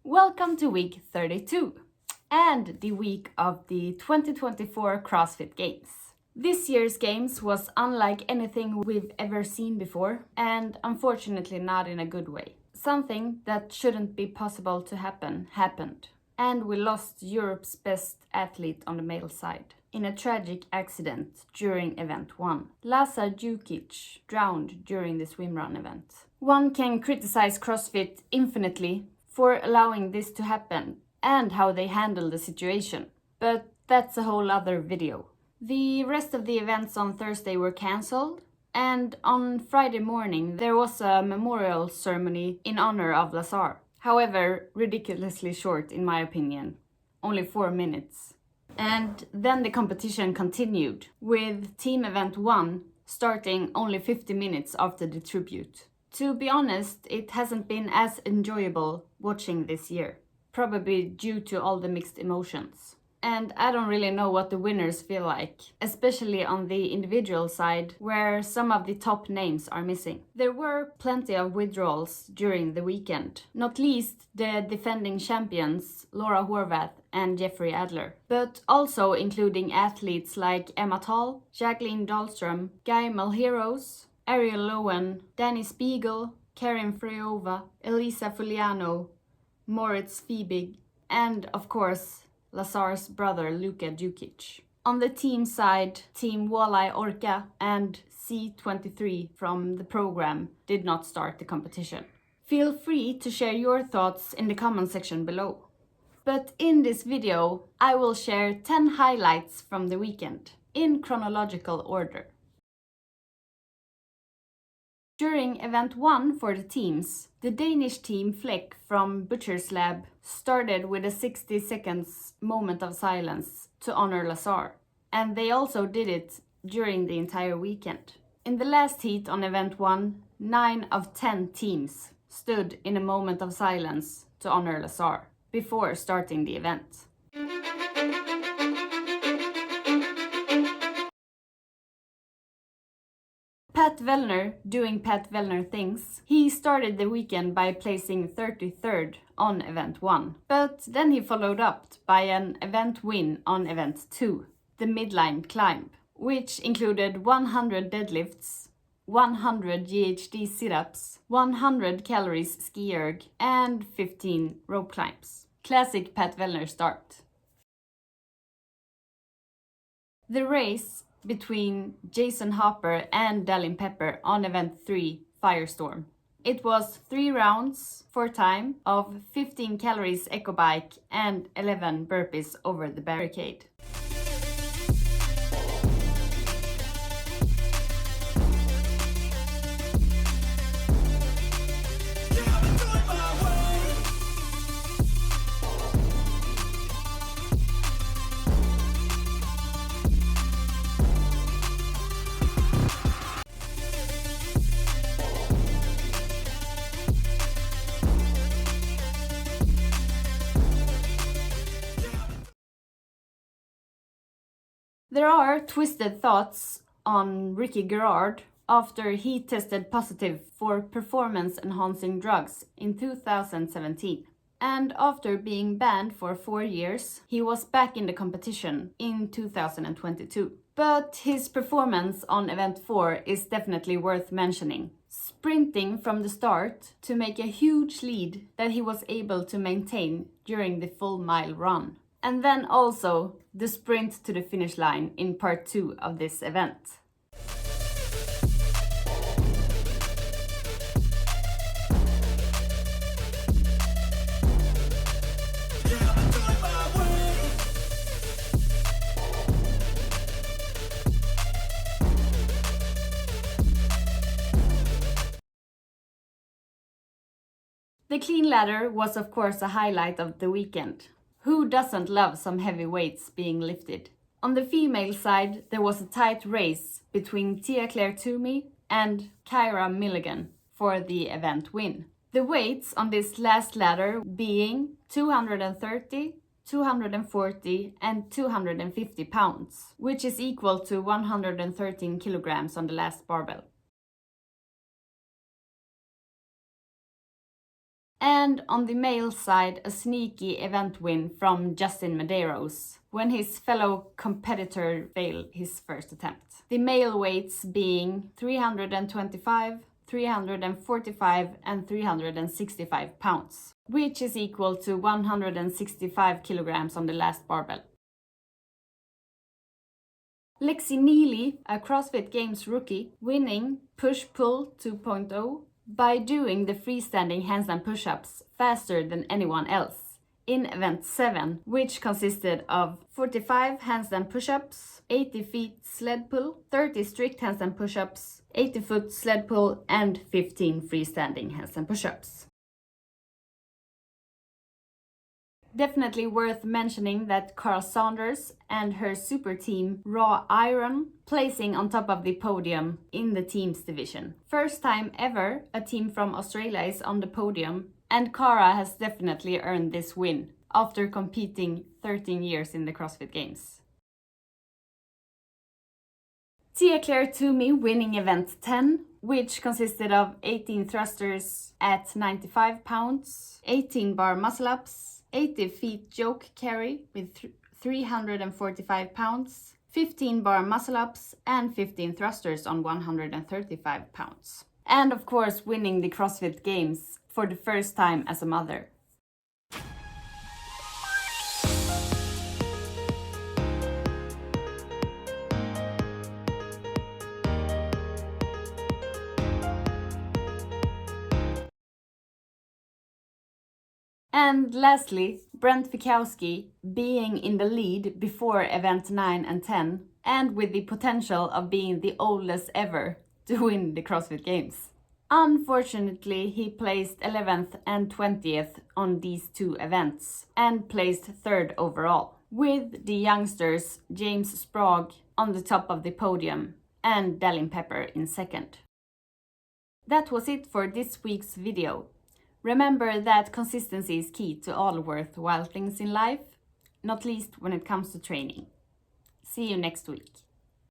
Welcome to week 32 and the week of the 2024 CrossFit Games. This year's games was unlike anything we've ever seen before, and unfortunately not in a good way. Something that shouldn't be possible to happen happened, and we lost Europe's best athlete on the male side in a tragic accident during event 1. Lazar Djukic drowned during the swimrun event. One can criticize CrossFit infinitely for allowing this to happen and how they handle the situation, but that's a whole other video. The rest of the events on Thursday were cancelled, and on Friday morning there was a memorial ceremony in honor of Lazar. However, ridiculously short in my opinion, only 4 minutes. And then the competition continued, with team event 1 starting only 50 minutes after the tribute. To be honest, it hasn't been as enjoyable watching this year, probably due to all the mixed emotions. And I don't really know what the winners feel like, especially on the individual side, where some of the top names are missing. There were plenty of withdrawals during the weekend, not least the defending champions Laura Horvath and Jeffrey Adler, but also including athletes like Emma Tall, Jacqueline Dahlström, Guy Malheiros, Ariel Lowen, Danny Spiegel, Karin Freova, Elisa Fuliano, Moritz Fiebig, and of course Lazar's brother Luka Djukic. On the team side, Team Walleye Orca and C23 from the program did not start the competition. Feel free to share your thoughts in the comment section below. But in this video, I will share 10 highlights from the weekend, in chronological order. During event 1 for the teams, the Danish team Fleck from Butcher's Lab started with a 60 seconds moment of silence to honor Lazar, and they also did it during the entire weekend. In the last heat on event 1, 9 of 10 teams stood in a moment of silence to honor Lazar before starting the event. Pat Vellner doing Pat Vellner things. He started the weekend by placing 33rd on event 1, but then he followed up by an event win on event 2, the midline climb, which included 100 deadlifts, 100 GHD sit-ups, 100 calories ski erg, and 15 rope climbs. Classic Pat Vellner start. The race between Jason Hopper and Dallin Pepper on event 3, Firestorm. It was 3 rounds for time of 15 calories echo bike and 11 burpees over the barricade. There are twisted thoughts on Ricky Gerard after he tested positive for performance-enhancing drugs in 2017. And after being banned for 4 years, he was back in the competition in 2022. But his performance on event 4 is definitely worth mentioning. Sprinting from the start to make a huge lead that he was able to maintain during the full mile run. And then also the sprint to the finish line in part 2 of this event. The clean ladder was of course a highlight of the weekend. Who doesn't love some heavy weights being lifted? On the female side, there was a tight race between Tia Claire Toomey and Kyra Milligan for the event win. The weights on this last ladder being 230, 240 and 250 pounds, which is equal to 113 kilograms on the last barbell. And on the male side, a sneaky event win from Justin Medeiros, when his fellow competitor failed his first attempt. The male weights being 325, 345 and 365 pounds, which is equal to 165 kilograms on the last barbell. Lexi Neely, a CrossFit Games rookie, winning Push-Pull 2.0 by doing the freestanding handstand push-ups faster than anyone else in event 7, which consisted of 45 handstand push-ups, 80 feet sled pull, 30 strict handstand push-ups, 80 foot sled pull and 15 freestanding handstand push-ups. Definitely worth mentioning that Carl Saunders and her super team Raw Iron placing on top of the podium in the teams division. First time ever a team from Australia is on the podium, and Cara has definitely earned this win after competing 13 years in the CrossFit Games. Tia Claire Toomey winning event 10, which consisted of 18 thrusters at 95 pounds, 18 bar muscle ups, 80 feet yoke carry with 345 pounds, 15 bar muscle ups and 15 thrusters on 135 pounds. And of course winning the CrossFit Games for the first time as a mother. And lastly, Brent Fikowski being in the lead before event 9 and 10, and with the potential of being the oldest ever to win the CrossFit Games. Unfortunately, he placed 11th and 20th on these two events and placed 3rd overall, with the youngsters James Sprague on the top of the podium and Dallin Pepper in 2nd. That was it for this week's video. Remember that consistency is key to all worthwhile things in life, not least when it comes to training. See you next week.